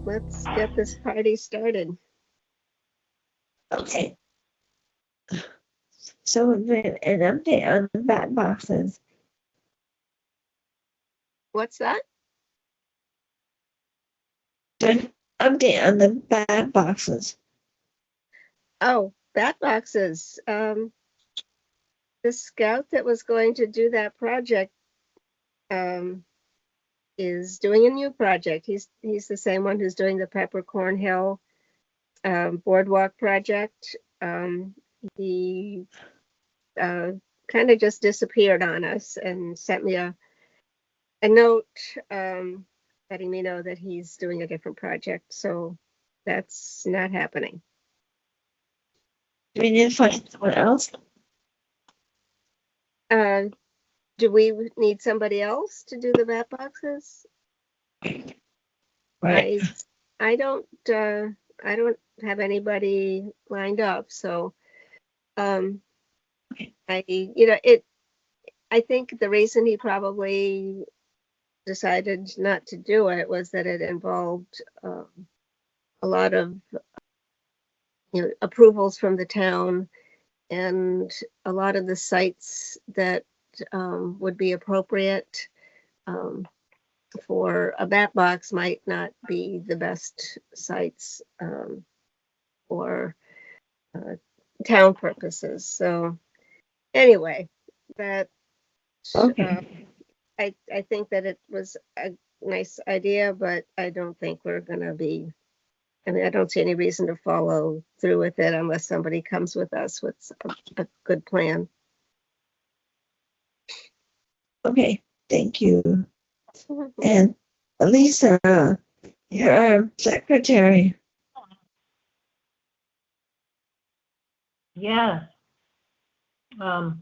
let's get this party started. Okay. So an update on the bat boxes. What's that? An update on the bat boxes. Oh, bat boxes. The scout that was going to do that project is doing a new project. He's the same one who's doing the Peppercorn Hill boardwalk project. He kind of just disappeared on us and sent me a note letting me know that he's doing a different project. So that's not happening. Do we need to find someone else? Do we need somebody else to do the bat boxes? Right. I don't have anybody lined up, so I think the reason he probably decided not to do it was that it involved a lot of approvals from the town, and a lot of the sites that would be appropriate for a bat box might not be the best sites for town purposes. So anyway, that I think that it was a nice idea, but I don't think we're going to be, I don't see any reason to follow through with it unless somebody comes with us with a good plan. Okay, thank you. And Lisa, you're our secretary. Yeah. So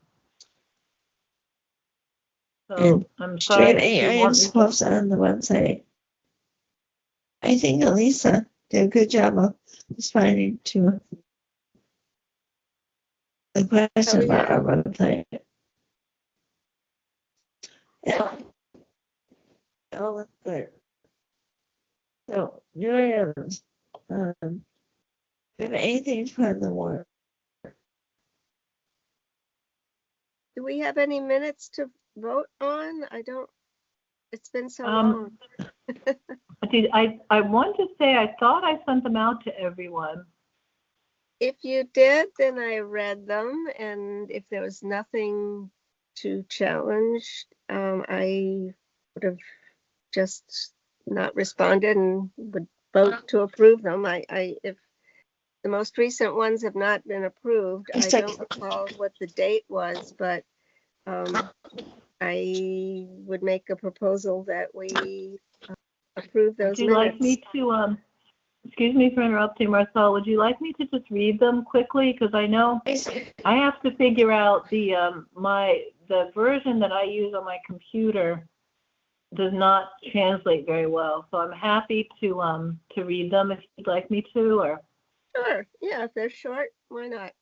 And I'm sorry. I am posted on the website. I think Lisa did a good job of responding to the question about our website. Yeah. Oh, that's good. So, new items. Do you have anything to put in the warrant? Do we have any minutes to vote on? It's been so long. I want to say I thought I sent them out to everyone. If you did, then I read them, and if there was nothing to challenge, I would have just not responded and would vote to approve them. If the most recent ones have not been approved, I don't recall what the date was, but I would make a proposal that we approve those minutes. Would you like me to, excuse me for interrupting, Marcel, would you like me to just read them quickly? Because I know I have to figure out the version that I use on my computer does not translate very well. So I'm happy to read them if you'd like me to, or. Sure, yeah, if they're short, why not?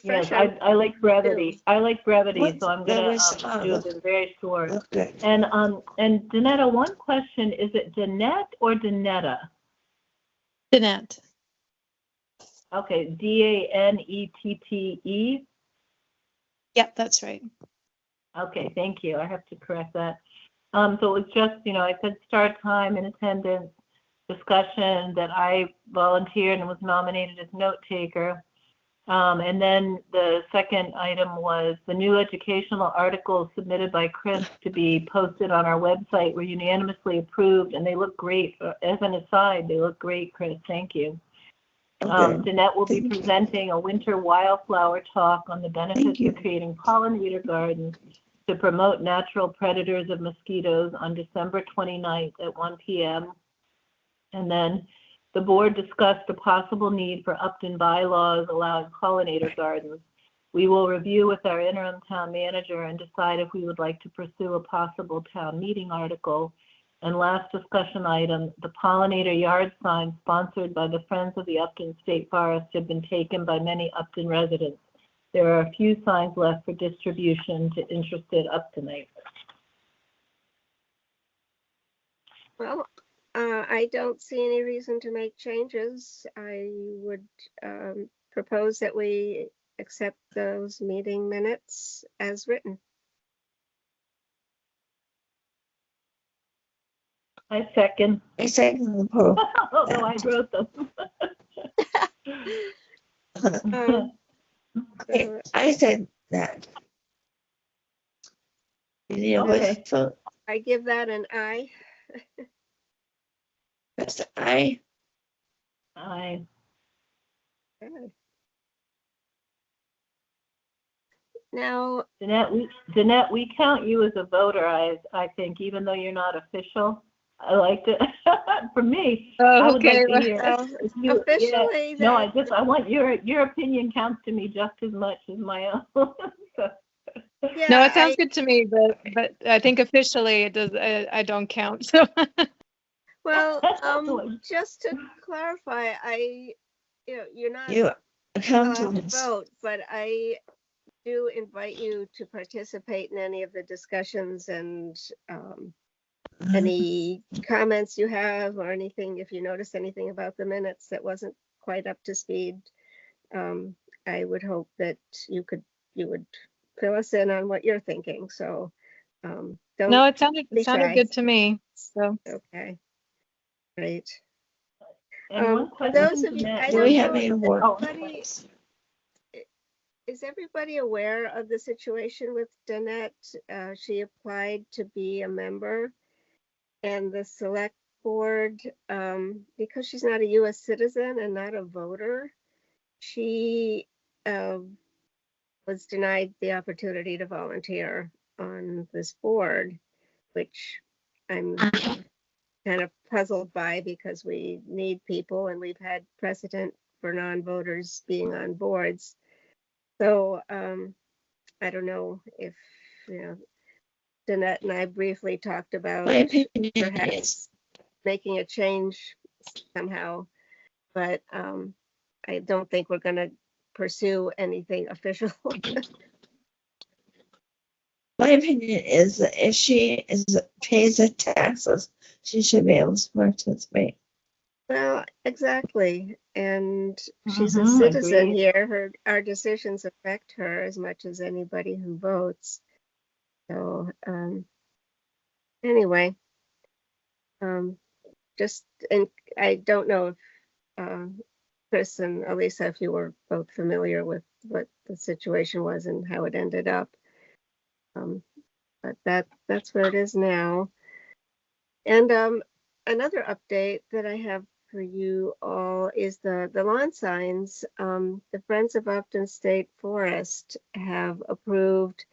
Yes, I like brevity. I like brevity, so I'm gonna do it very short. And Danetta, one question: is it Danette or Danetta? Danette. Okay, Danette. Yep, that's right. Okay, thank you. I have to correct that. So it was just, I said start time and attendance, discussion that I volunteered and was nominated as note taker. And then the second item was the new educational articles submitted by Chris to be posted on our website were unanimously approved, and they look great. As an aside, they look great, Chris. Thank you. Danette will be presenting a winter wildflower talk on the benefits of creating pollinator gardens to promote natural predators of mosquitoes on December 29th at 1 p.m. And then the board discussed the possible need for Upton bylaws allowing pollinator gardens. We will review with our interim town manager and decide if we would like to pursue a possible town meeting article. And last discussion item, the pollinator yard sign sponsored by the Friends of the Upton State Forest have been taken by many Upton residents. There are a few signs left for distribution to interested Uptonites. Well, I don't see any reason to make changes. I would propose that we accept those meeting minutes as written. I second. I second the poll. Although I wrote them. Um, so I said that. Any of us Okay. vote? I give that an aye. That's I. I Okay. Now, Jeanette, we count you as a voter. I think, even though you're not official. I like to. For me, I would like to hear well, if you. officially, No, I that, I want your opinion counts to me just as much as my own. So, yeah, No, it sounds good to me, but I think officially it does. I don't count. So well, just to clarify, you're not You allowed to accountants. vote, but I do invite you to participate in any of the discussions and any comments you have or anything, if you notice anything about the minutes that wasn't quite up to speed. I would hope that you would fill us in on what you're thinking. So no, don't it sounded be shy. good to me. So Okay, great. and one For question, those of you, Jeanette. I Do don't we know have any if work? everybody, is everybody aware of the situation with Danette? She applied to be a member, and the select board, because she's not a US citizen and not a voter, she was denied the opportunity to volunteer on this board, which I'm kind of puzzled by because we need people and we've had precedent for non-voters being on boards. So I don't know if, Danette and I briefly talked about My opinion is perhaps making a change somehow, but I don't think we're going to pursue anything official. my opinion is that if she pays the taxes, she should be able to participate. Well, exactly. And she's a Mhm, citizen agreed. here. Our decisions affect her as much as anybody who votes. So anyway, um, and I don't know if Chris and Elisa, if you were both familiar with what the situation was and how it ended up. But that's where it is now. And another update that I have for you all is the lawn signs. The Friends of Upton State Forest have approved.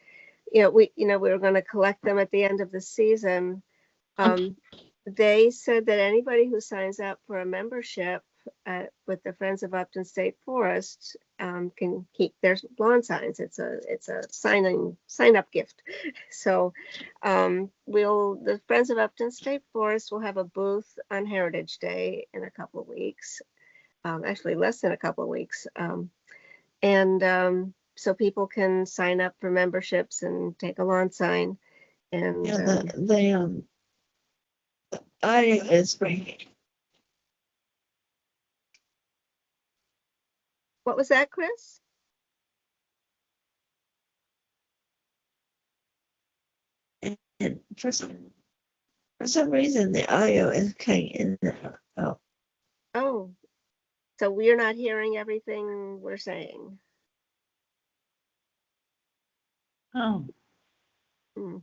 We were going to collect them at the end of the season. They said that anybody who signs up for a membership with the Friends of Upton State Forest can keep their lawn signs. It's a sign up gift. So the Friends of Upton State Forest will have a booth on Heritage Day in a couple of weeks. Actually, less than a couple of weeks. And so people can sign up for memberships and take a lawn sign. And Yeah, the audio is breaking. what was that, Chris? And for some reason, the audio is cutting in and out. Oh, so we're not hearing everything we're saying. Oh, Hmm.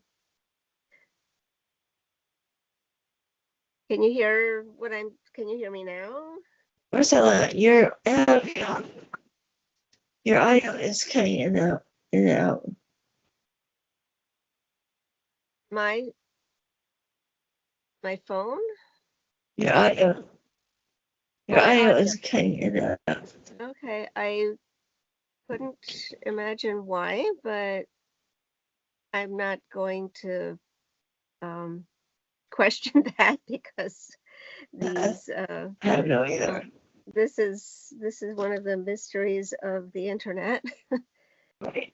Can you hear can you hear me now? Marcella, your audio is cutting in and out. My phone? Your audio My audio. is cutting in and out. Okay, I couldn't imagine why, but I'm not going to question that because these I have no either. this is one of the mysteries of the internet. Right.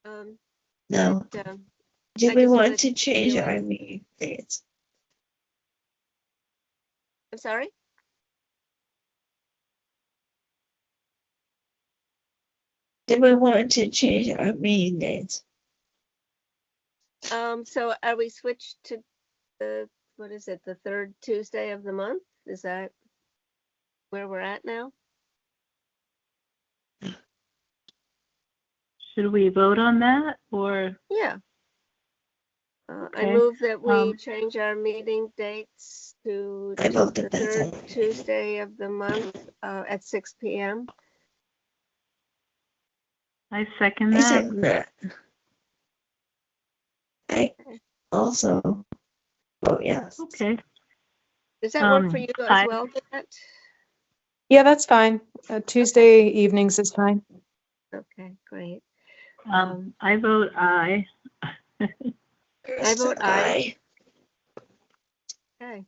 Um, No. but, Do I we just want wanted to to change tell our you meeting? sorry? Did we want to change our meeting dates? So are we switched to the, what is it, the third Tuesday of the month? Is that where we're at now? Should we vote on that or? Yeah. I Okay. move that we Um, change our meeting dates to I vote the that that's third okay. Tuesday of the month at 6 p.m. I second I that. second that. I also vote yes. Okay. Does that work for you as I, well, Jeanette? Yeah, that's fine. Tuesday evenings is fine. Okay, great. I vote aye. I vote aye. Okay.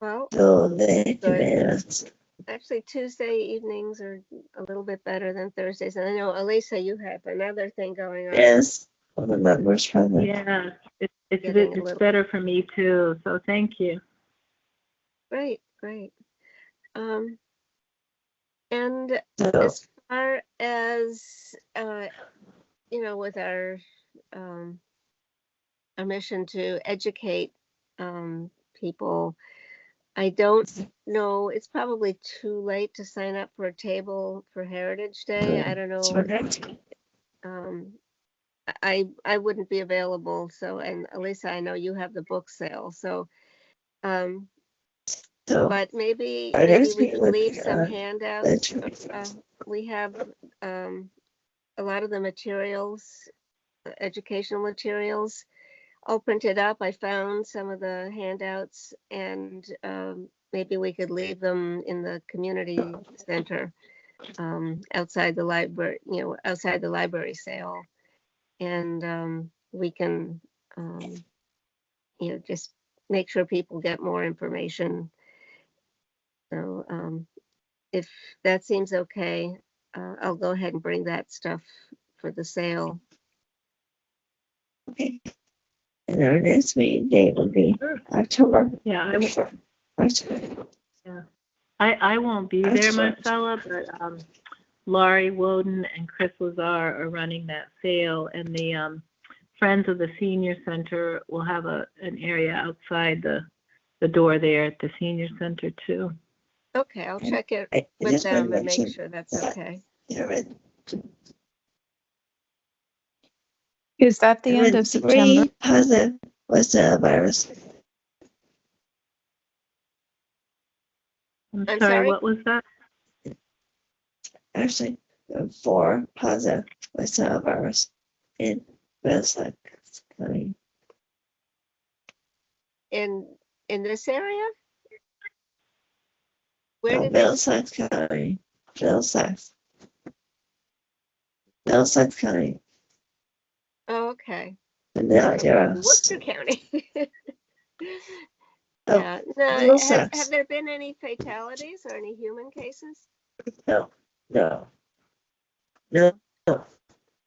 Well, So the good. minutes. Actually, Tuesday evenings are a little bit better than Thursdays. And I know, Elisa, you have another thing going on. Yes, all the members present. Yeah, Getting a it's little- better for me too. So thank you. Great, great. And So, as far as, with our mission to educate people, I don't know, it's probably too late to sign up for a table for Heritage Day. I don't know. I wouldn't be available. So, and Elisa, I know you have the book sale. So, but maybe we could leave some handouts. We have a lot of the materials, educational materials, all printed up. I found some of the handouts, and maybe we could leave them in the community center outside the library, outside the library sale. And we can, just make sure people get more information. So if that seems okay, I'll go ahead and bring that stuff for the sale. Okay. And our next meeting date will be October. Yeah, October. I won't be there, Excellent. Marcella, but Laurie Woden and Chris Lazar are running that sale, and the Friends of the Senior Center will have an area outside the door there at the Senior Center too. Okay, I'll check it I with just want them to and make mention sure that's that. okay. Is that the end of September? 3 positive was the virus. I'm I'm sorry, sorry? what was that? Actually, 4 positive was the virus in Middlesex County. In this area? Where did Middlesex County. Middlesex County. Oh, okay. And now you're Worcester County. Oh, Yeah. No, Middlesex. have there been any fatalities or any human cases? No.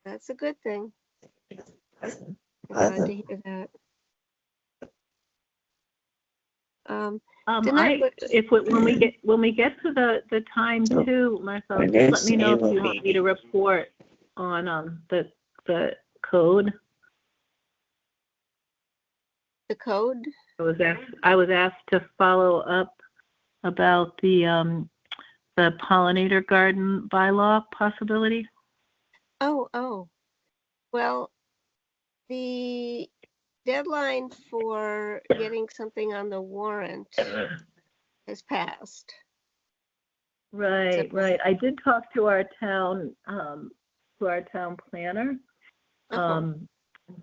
That's a good thing. I'm glad to hear that. When we get to the time too, Marcel, just let me know if you want me to report on the code. The code? I was asked to follow up about the pollinator garden bylaw possibility. Oh. Well, the deadline for getting something on the warrant has passed. Right. I did talk to our town planner.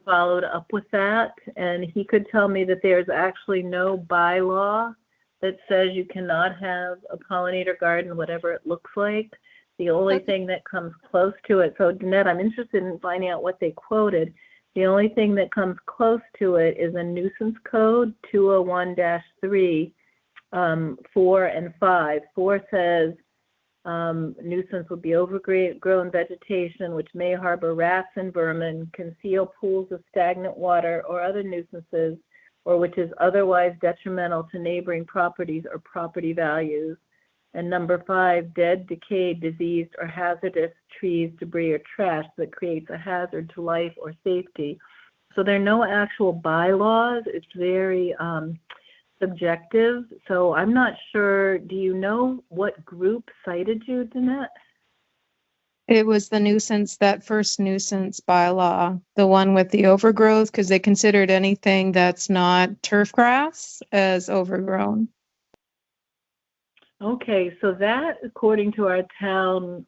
Followed up with that, and he could tell me that there's actually no bylaw that says you cannot have a pollinator garden, whatever it looks like. The only thing that comes close to it, so Danette, I'm interested in finding out what they quoted. The only thing that comes close to it is a nuisance code 201-3, 4 and 5. 4 says nuisance would be overgrown vegetation which may harbor rats and vermin, conceal pools of stagnant water or other nuisances, or which is otherwise detrimental to neighboring properties or property values. And number 5, dead, decayed, diseased, or hazardous trees, debris, or trash that creates a hazard to life or safety. So there are no actual bylaws. It's very subjective. So I'm not sure. Do you know what group cited you, Danette? It was the nuisance, that first nuisance bylaw, the one with the overgrowth, because they considered anything that's not turf grass as overgrown. Okay, so that, according to our town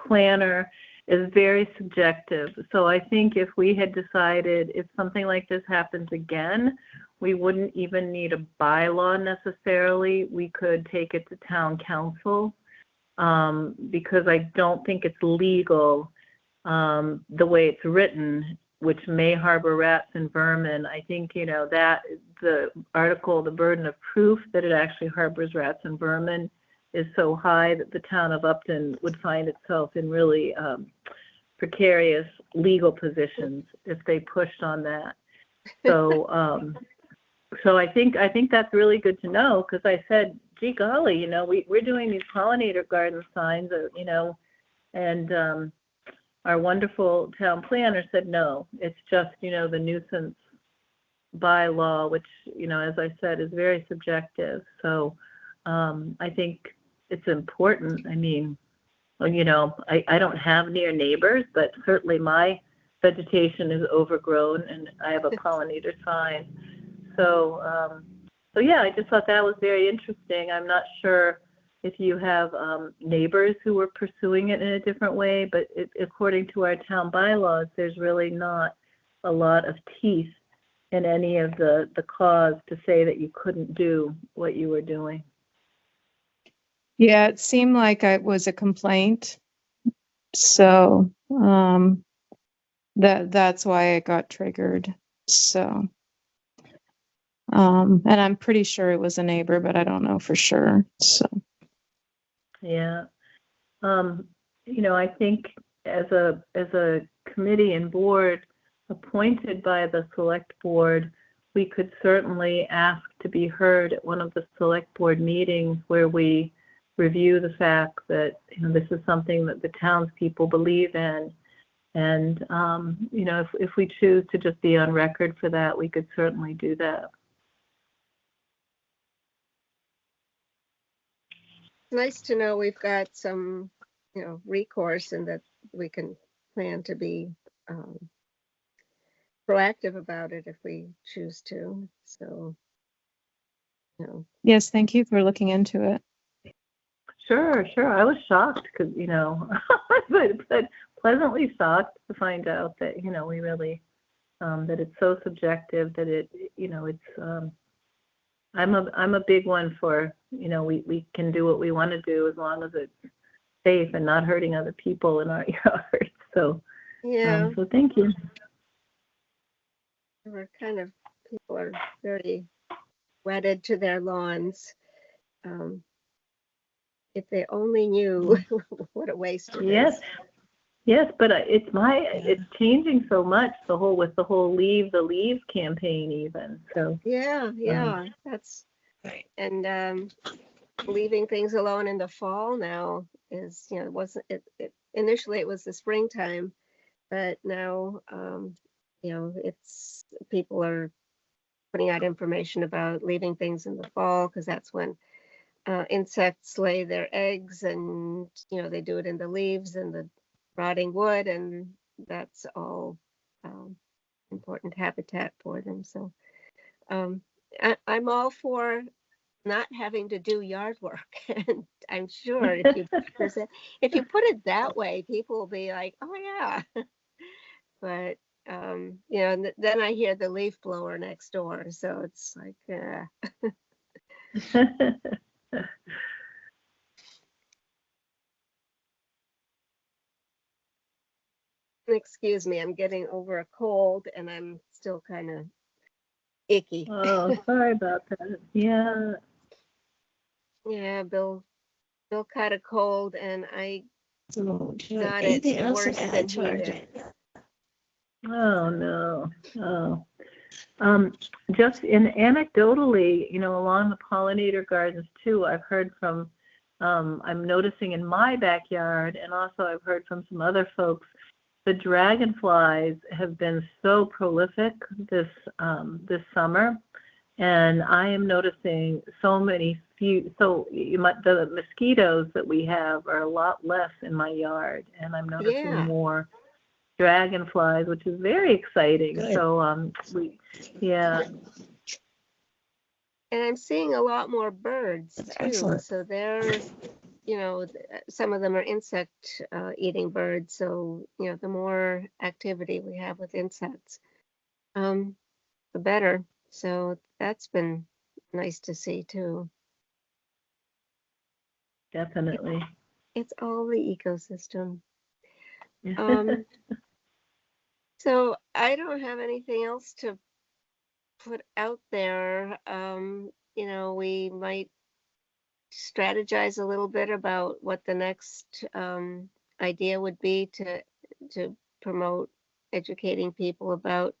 planner, is very subjective. So I think if we had decided if something like this happens again, we wouldn't even need a bylaw necessarily. We could take it to town council because I don't think it's legal the way it's written, which may harbor rats and vermin. I think, you know, that the article, the burden of proof that it actually harbors rats and vermin is so high that the town of Upton would find itself in really precarious legal positions if they pushed on that. So, so I think that's really good to know, because I said, gee golly, you know, we're doing these pollinator garden signs, you know, and our wonderful town planner said, no, it's just, you know, the nuisance bylaw, which, you know, as I said, is very subjective. So I think it's important. I mean, you know, I don't have near neighbors, but certainly my vegetation is overgrown and I have a pollinator sign. So, so yeah, I just thought that was very interesting. I'm not sure if you have neighbors who were pursuing it in a different way, but according to our town bylaws, there's really not a lot of teeth in any of the cause to say that you couldn't do what you were doing. Yeah, it seemed like it was a complaint. So that's why it got triggered. So and I'm pretty sure it was a neighbor, but I don't know for sure. So yeah, you know, I think as a committee and board appointed by the select board, we could certainly ask to be heard at one of the select board meetings where we review the fact that, you know, this is something that the townspeople believe in. And, you know, if we choose to just be on record for that, we could certainly do that. Nice to know we've got some, you know, recourse and that we can plan to be proactive about it if we choose to. So, you know. yes, thank you for looking into it. Sure. I was shocked because, you know, but pleasantly shocked to find out that, you know, we really, that it's so subjective that it, you know, it's, I'm a big one for, you know, we can do what we want to do as long as it's safe and not hurting other people in our yards. So, Yeah, so thank you. we're kind of, people are very wedded to their lawns. If they only knew what a waste it is. Yes, but it's changing so much, with the whole Leave the Leaves campaign even. So Yeah, that's Right. and leaving things alone in the fall now is, you know, it initially it was the springtime, but now you know, it's people are putting out information about leaving things in the fall because that's when insects lay their eggs, and you know, they do it in the leaves and the rotting wood, and that's all important habitat for them. So I'm all for not having to do yard work. And I'm sure if you put it that way, people will be like, oh yeah. But you know, and then I hear the leaf blower next door, so it's like excuse me, I'm getting over a cold and I'm still kind of icky. Oh, sorry about that. Yeah. Yeah, Bill caught a cold and I So, do you have got it anything else worse to than add to he our did. agenda? Oh no. Oh. Just anecdotally, along the pollinator gardens too, I've heard from, I'm noticing in my backyard, and also I've heard from some other folks, the dragonflies have been so prolific this summer, and I am noticing the mosquitoes that we have are a lot less in my yard, and I'm noticing more dragonflies, which is very exciting. Good. So yeah. And I'm seeing a lot more birds too. Excellent. So they're, some of them are insect eating birds. So, the more activity we have with insects, the better. So that's been nice to see too. Definitely. It's all the ecosystem. So I don't have anything else to put out there. We might strategize a little bit about what the next idea would be to promote educating people about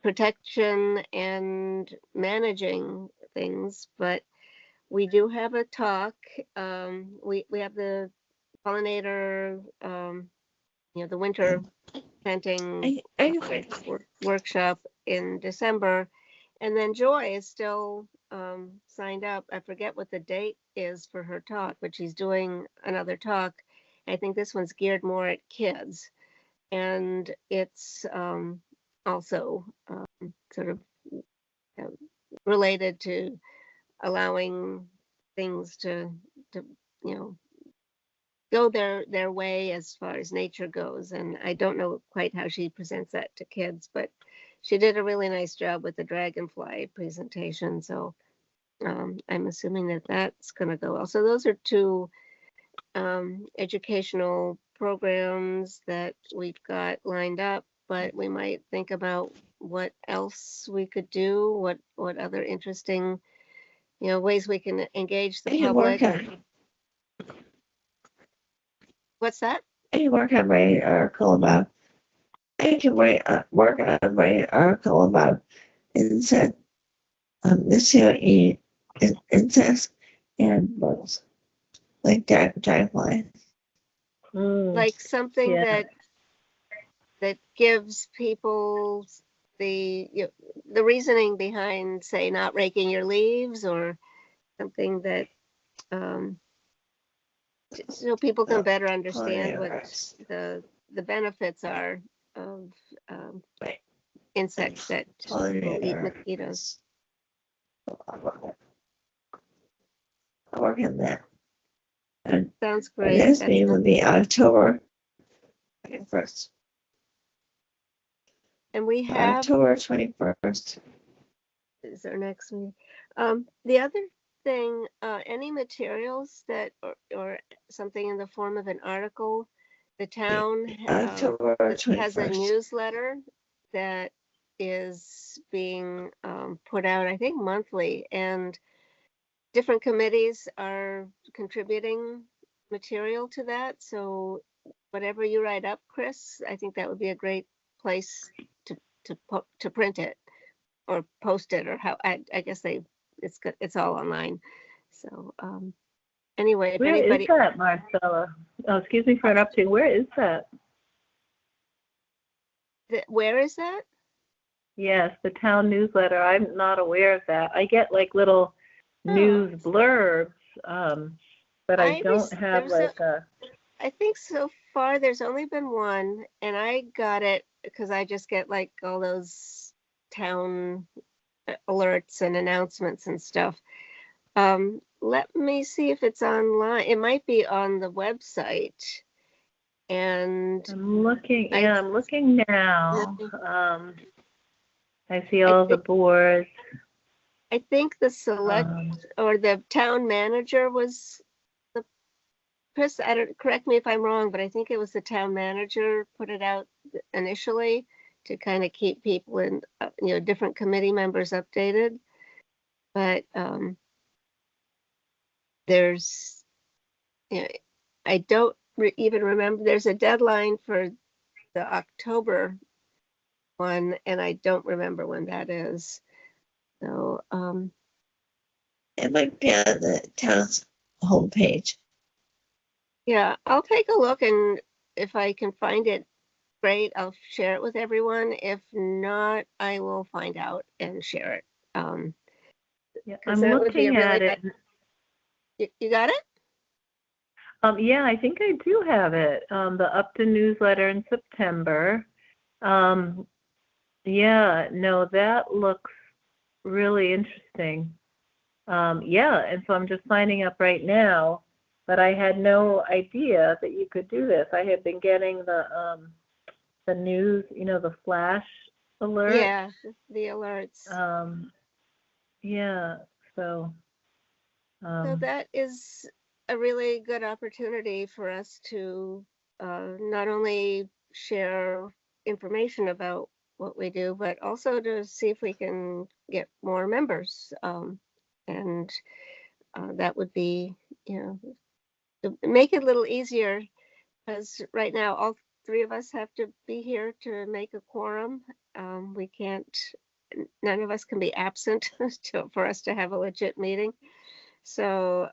protection and managing things. But we do have a talk. We have the pollinator, the winter planting workshop in December. And then Joy is still signed up. I forget what the date is for her talk, but she's doing another talk. I think this one's geared more at kids. And it's also sort of related to allowing things to go their way as far as nature goes. And I don't know quite how she presents that to kids, but she did a really nice job with the dragonfly presentation. So I'm assuming that that's going to go well. So those are two educational programs that we've got lined up, but we might think about what else we could do, what other interesting, ways we can engage the public. What's that? I can work on my article about. I can work on my article about insect, insects and bugs, like dragonfly. Like something Yeah. that gives people the reasoning behind, say, not raking your leaves, or something that so people can better understand what the benefits are of insects that will eat mosquitoes. I'll work on that. And Sounds the great. next meeting will be October 21st. And we have October 21st. is our next meeting. The other thing, any materials that or something in the form of an article, the town October 21st. has a newsletter that is being put out, I think, monthly, and different committees are contributing material to that. So whatever you write up, Chris, I think that would be a great place to print it or post it, or how I guess it's all online. So anyway, if Where anybody is that, Marcella? Oh, excuse me for interrupting. Where is that? Where is that? Yes, the town newsletter. I'm not aware of that. I get like little news blurbs, but I don't have like a. I think so far there's only been one, and I got it because I just get like all those town alerts and announcements and stuff. Let me see if it's online. It might be on the website. And I'm looking. Yeah, I'm looking now. I see all the boards. I think the select or the town manager was the Chris. Correct me if I'm wrong, but I think it was the town manager put it out initially to kind of keep people in, different committee members updated. But there's, I don't even remember. There's a deadline for the October one, and I don't remember when that is. So, It might be on the town's homepage. yeah, I'll take a look, and if I can find it, great, I'll share it with everyone. If not, I will find out and share it. Yeah, 'Cause I'm that would be a looking at really it. you got it? Yeah, I think I do have it. The Upton newsletter in September. Yeah, no, that looks really interesting. Yeah, and so I'm just signing up right now, but I had no idea that you could do this. I had been getting the news, the flash alert. Yeah, the alerts. Yeah, so So that is a really good opportunity for us to not only share information about what we do, but also to see if we can get more members. And that would be, you know, to make it a little easier, because right now all three of us have to be here to make a quorum. We can't, none of us can be absent for us to have a legit meeting. So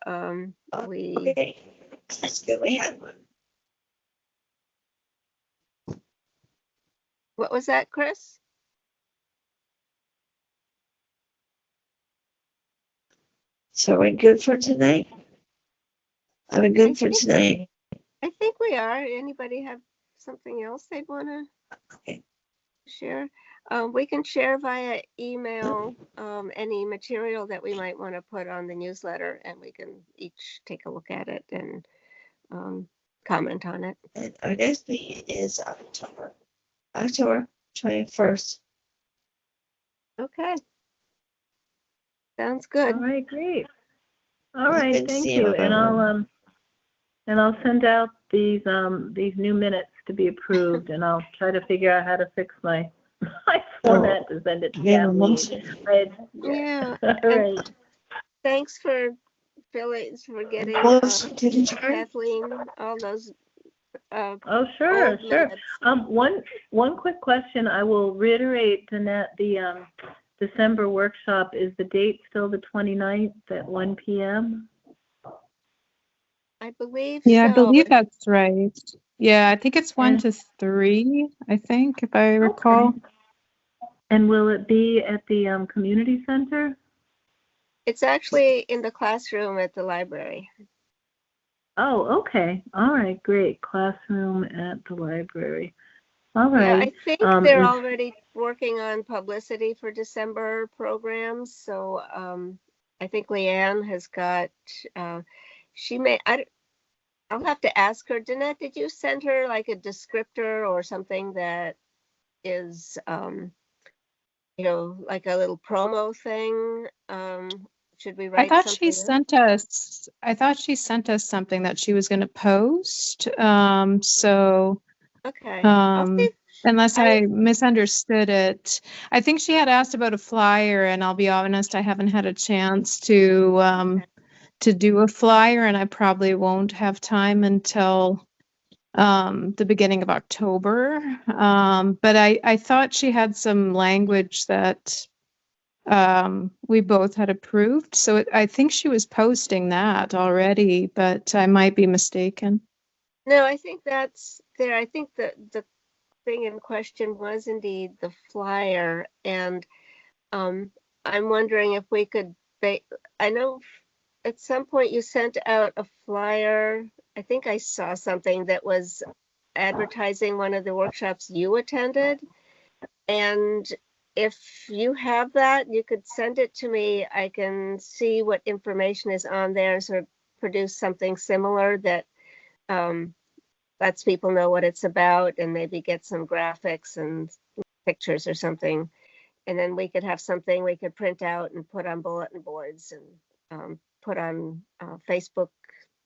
we, Okay, that's good. We have one. what was that, Chris? So we're good for tonight? Are we I good for think tonight? I think we are. Anybody have something else they'd want to Okay. share? We can share via email any material that we might want to put on the newsletter, and we can each take a look at it and comment on it. And our next meeting is October 21st. Okay. Sounds all good. right, great. All It's right, good to thank see you. you. And I'll send out these new minutes to be approved, and I'll try to figure out how to fix my format to send it to We have a Kathleen. motion. Yeah. All And right. thanks for getting Motion to adjourn. Kathleen all those Oh, sure, old sure. minutes. One quick question. I will reiterate, Danette, the December workshop, is the date still the 29th at 1 p.m.? I believe Yeah, I so. believe that's right. Yeah, I think it's 1 And- to 3, I think, if I recall. Okay. And will it be at the community center? It's actually in the classroom at the library. Oh, okay. All right, great. Classroom at the library. All Yeah, I right. think they're Is- already working on publicity for December programs. So I think Leanne has got, she may, I'll have to ask her. Danette, did you send her like a descriptor or something that is, like a little promo thing? Should we I write thought something up? I thought she sent us something that she was going to post. So Okay, I'll see. unless I misunderstood it, I think she had asked about a flyer, and I'll be honest, I haven't had a chance to do a flyer, and I probably won't have time until the beginning of October. But I thought she had some language that we both had approved. So I think she was posting that already, but I might be mistaken. No, I think that's there. I think the thing in question was indeed the flyer, and I'm wondering if we could. I know at some point you sent out a flyer. I think I saw something that was advertising one of the workshops you attended, and if you have that, you could send it to me. I can see what information is on there and sort of produce something similar that um, lets people know what it's about, and maybe get some graphics and pictures or something. And then we could have something we could print out and put on bulletin boards and put on Facebook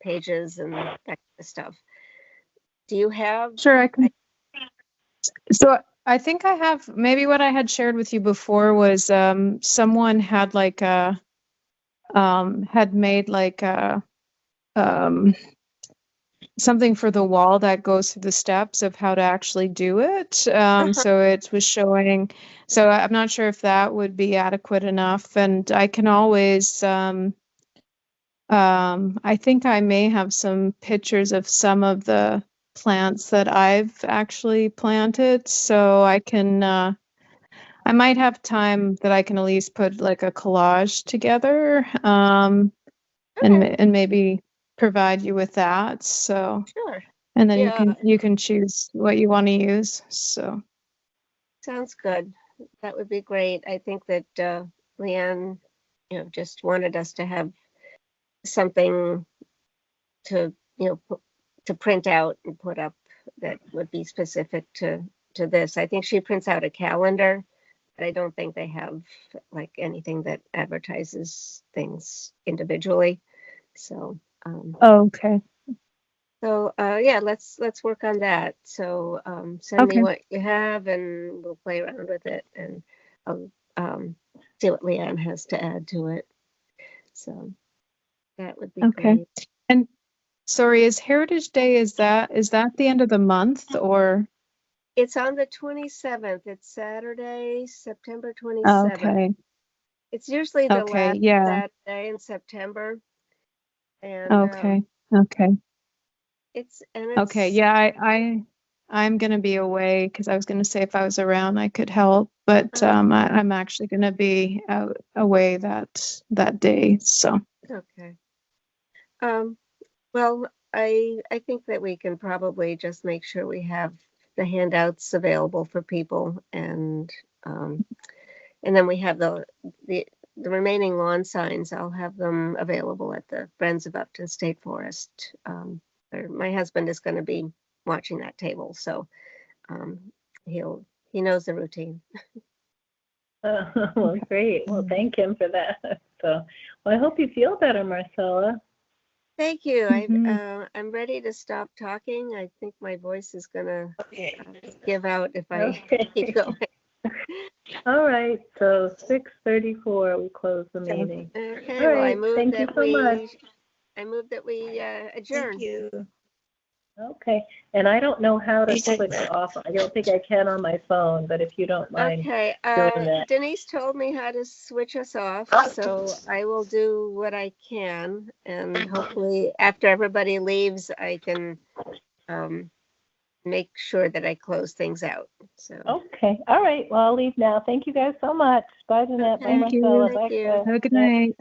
pages and that kind of stuff. Do you have? Sure, I can. So I think I have, maybe what I had shared with you before was someone had like had made like a something for the wall that goes through the steps of how to actually do it. So it was showing. So I'm not sure if that would be adequate enough. And I can always. I think I may have some pictures of some of the plants that I've actually planted, so I can. I might have time that I can at least put like a collage together, Okay, and maybe provide you with that. So, sure. and then Yeah, you can choose what you want to use. So, sounds good. That would be great. I think that Leanne, just wanted us to have something to, to print out and put up that would be specific to this. I think she prints out a calendar, but I don't think they have like anything that advertises things individually. So, okay, yeah, let's work on that. So, send me okay, what you have, and we'll play around with it, and I'll see what Leanne has to add to it. So that would be okay. great. And sorry, is Heritage Day, is that the end of the month or? It's on the 27th. It's Saturday, September 27th. Okay, It's usually the okay, last yeah, Saturday in September, and okay, okay. it's Okay, yeah, I'm gonna be away because I was gonna say if I was around I could help, but I'm actually gonna be out away that day. So okay. Um, well, I think that we can probably just make sure we have the handouts available for people, and then we have the the remaining lawn signs. I'll have them available at the Friends of Upton State Forest. My husband is going to be watching that table, so um, he knows the routine. Well, great. Well, thank him for that. So, well, I hope you feel better, Marcella. Thank you. mhm. I'm ready to stop talking. I think my voice is gonna Okay. give out if I keep Okay. going. All right. So 6:34, we close the Okay. meeting. Okay. All Well, right. Thank you so much. I move that we Thank adjourn. you. Okay. And I don't know how to Please take click that. off. I don't think I can on my phone, but if you don't mind Okay. doing that. Denise told me how to switch us off, so I will do what I can, and hopefully after everybody leaves, I can make sure that I close things out. So, Okay. All right. Well, I'll leave now. Thank you guys so much. Bye, Jeanette. Bye, okay. Thank you. Marcella. Thank Bye, you. Chris. Have a good Yep. night.